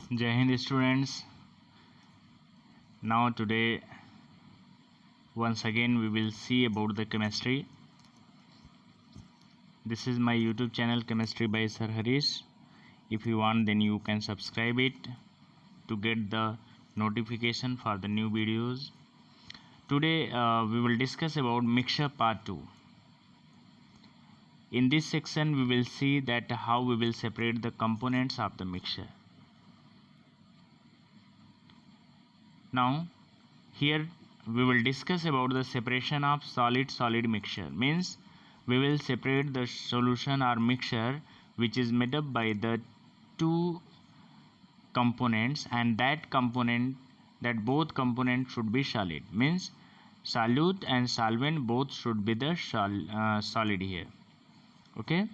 Jai Hind students. Now today once again we will see about the chemistry. This is my YouTube channel Chemistry by Sir Harish. If you want then you can subscribe it to get the notification for the new videos. Today we will discuss about mixture part 2. In this section we will see that how we will separate the components of the mixture. Now here we will discuss about the separation of solid mixture. Means we will separate the solution or mixture which is made up by the two components, and that both components should be solid. Means solute and solvent both should be the solid here. Okay,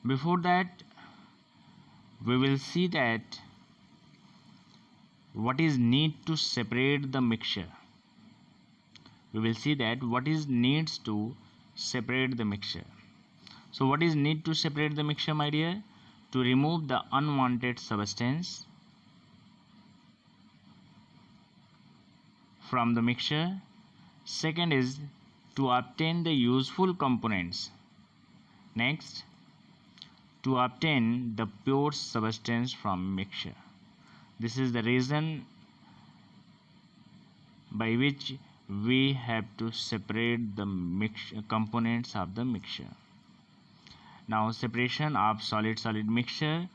before that we will see that what is need to separate the mixture. We will see that what is needs to separate the mixture. So what is need to separate the mixture, my dear? To remove the unwanted substance from the mixture. Second is to obtain the useful components. Next, to obtain the pure substance from mixture. This is the reason by which we have to separate the components of the mixture. Now separation of solid mixture.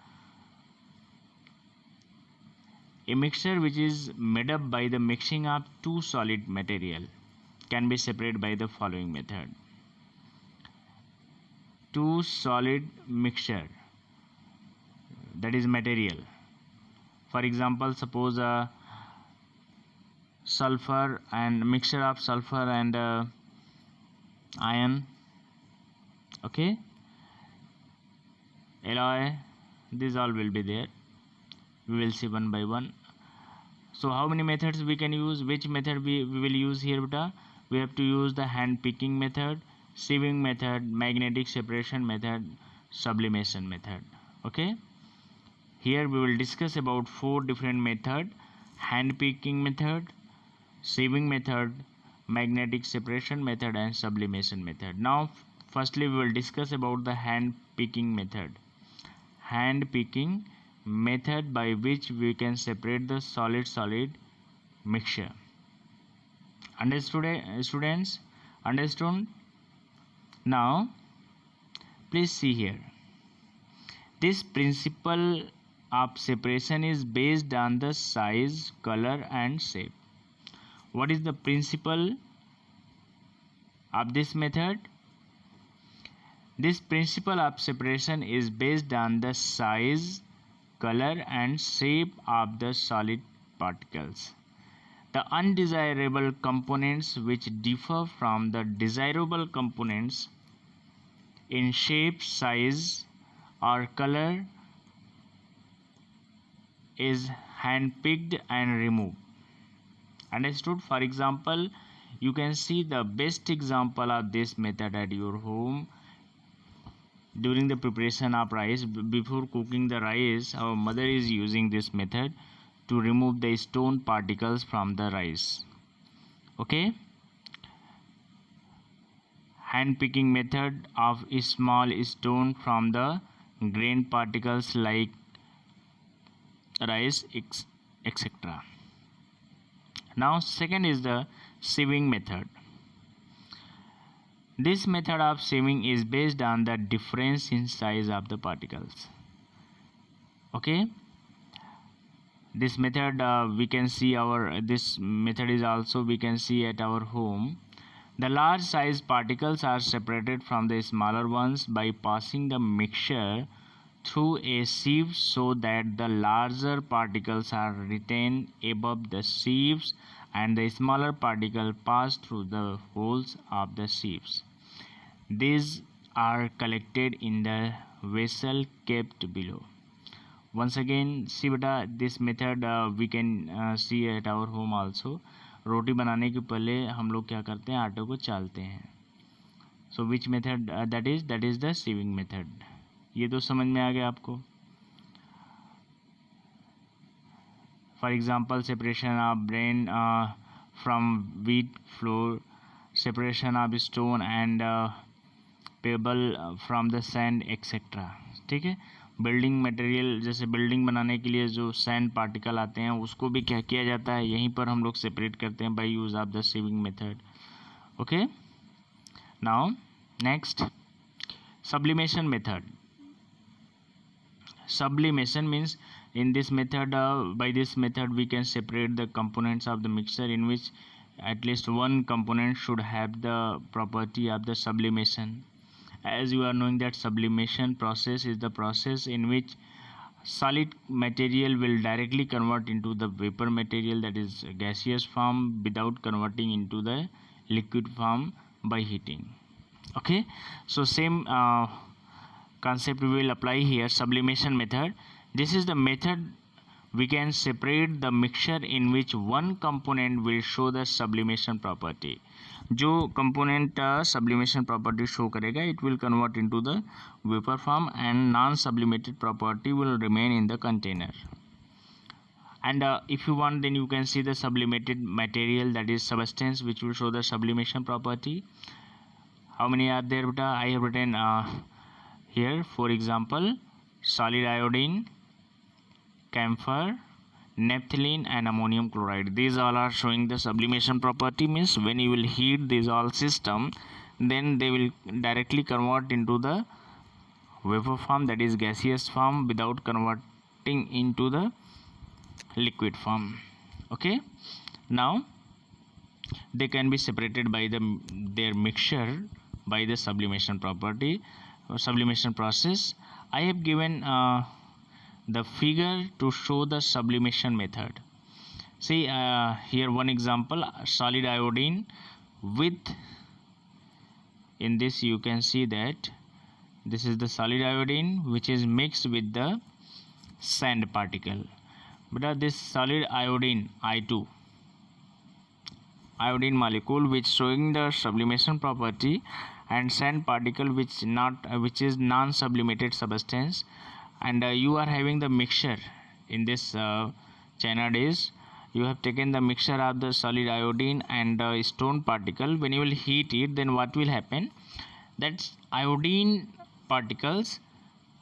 A mixture which is made up by the mixing of two solid material can be separated by the following method. Two solid mixture, that is material. For example, suppose a sulfur and mixture of sulfur and iron. Okay, alloy, these all will be there. We will see one by one. So how many methods we can use? Which method we will use here, beta? We have to use the hand picking method, sieving method, magnetic separation method, sublimation method. Okay, here we will discuss about 4 different methods: hand picking method, sieving method, magnetic separation method, and sublimation method. Now firstly we will discuss about the hand picking method. Hand picking method by which we can separate the solid mixture. Understood, students? Understood? Now please see here. This principle of separation is based on the size, color, and shape. What is the principle of this method? This principle of separation is based on the size, color, and shape of the solid particles. The undesirable components which differ from the desirable components in shape, size, or color is hand-picked and removed. Understood? For example, you can see the best example of this method at your home. During the preparation of rice, before cooking the rice, our mother is using this method to remove the stone particles from the rice. Okay, hand picking method of a small stone from the grain particles like rice, etc. Now second is the sieving method. This method of sieving is based on the difference in size of the particles. Okay, this method we can see this method is also we can see at our home. The large size particles are separated from the smaller ones by passing the mixture through a sieve so that the larger particles are retained above the sieves and the smaller particles pass through the holes of the sieves. These are collected in the vessel kept below. Once again, see beta, this method we can see at our home also. रोटी बनाने के पहले हम लोग क्या करते हैं, आटे को चालते हैं. So which method that is the sieving method. ये तो समझ में आ गया आपको. For example, separation of brain from wheat flour, separation of stone and pebble from the sand etc. ठीक है. बिल्डिंग मटेरियल जैसे बिल्डिंग बनाने के लिए जो सैंड पार्टिकल आते हैं उसको भी क्या किया जाता है, यहीं पर हम लोग सेपरेट करते हैं by use of the swimming method. Okay. Now next, sublimation method. Sublimation means in this method by this method we can separate the components of the mixture in which at least one component should have the property of the sublimation. As you are knowing that sublimation process is the process in which solid material will directly convert into the vapor material, that is gaseous form, without converting into the liquid form by heating. Okay, so same concept we will apply here. Sublimation method, this is the method we can separate the mixture in which one component will show the sublimation property. जो component sublimation property show करेगा it will convert into the vapor form and non sublimated property will remain in the container. And if you want, then you can see the sublimated material, that is substance, which will show the sublimation property. How many are there beta? I have written here, for example, solid iodine, camphor, naphthalene and ammonium chloride. These all are showing the sublimation property, means when you will heat these all system, then they will directly convert into the vapor form, that is gaseous form, without converting into the liquid form. Okay, now they can be separated by their mixture by the sublimation property or sublimation process. I have given the figure to show the sublimation method. See here one example, solid iodine with, in this you can see that this is the solid iodine which is mixed with the sand particle. But this solid iodine I2 iodine molecule which showing the sublimation property, and sand particle which is non sublimated substance, and you are having the mixture in this China dish. You have taken the mixture of the solid iodine and stone particle. When you will heat it, then what will happen, that iodine particles,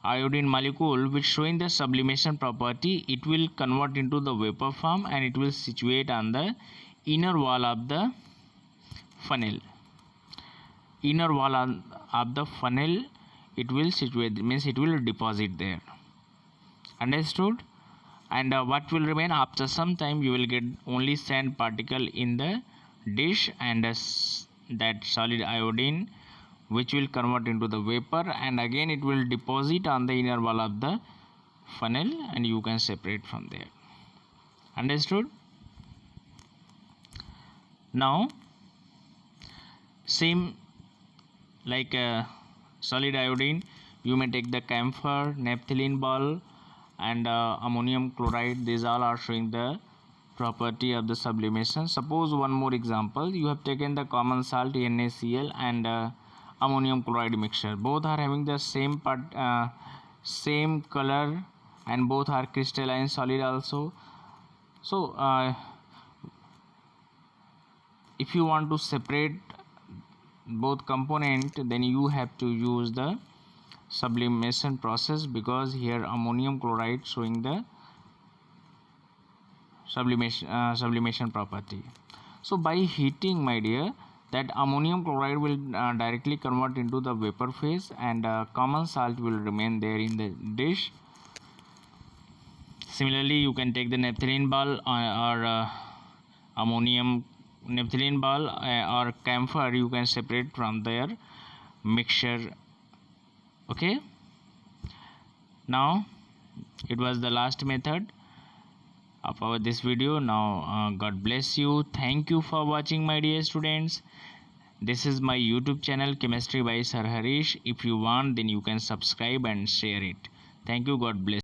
iodine molecule which showing the sublimation property, it will convert into the vapor form and it will situate on the inner wall of the funnel. Inner wall of the funnel it will situate, means it will deposit there. Understood? And what will remain after some time, you will get only sand particle in the dish and that solid iodine which will convert into the vapor, and again it will deposit on the inner wall of the funnel and you can separate from there. Understood? Now same like solid iodine, you may take the camphor, naphthalene ball and ammonium chloride. These all are showing the property of the sublimation. Suppose one more example, you have taken the common salt NaCl and ammonium chloride mixture. Both are having the same same color and both are crystalline solid also. So if you want to separate both component, then you have to use the sublimation process, because here ammonium chloride showing the sublimation property. So by heating, my dear, that ammonium chloride will directly convert into the vapor phase and common salt will remain there in the dish. Similarly, you can take the naphthalene ball or ammonium naphthalene ball or camphor, you can separate from their mixture. Okay, now it was the last method of our this video. Now God bless you. Thank you for watching, my dear students. This is my YouTube channel Chemistry by Sir Harish. If you want, then you can subscribe and share it. Thank you. God bless.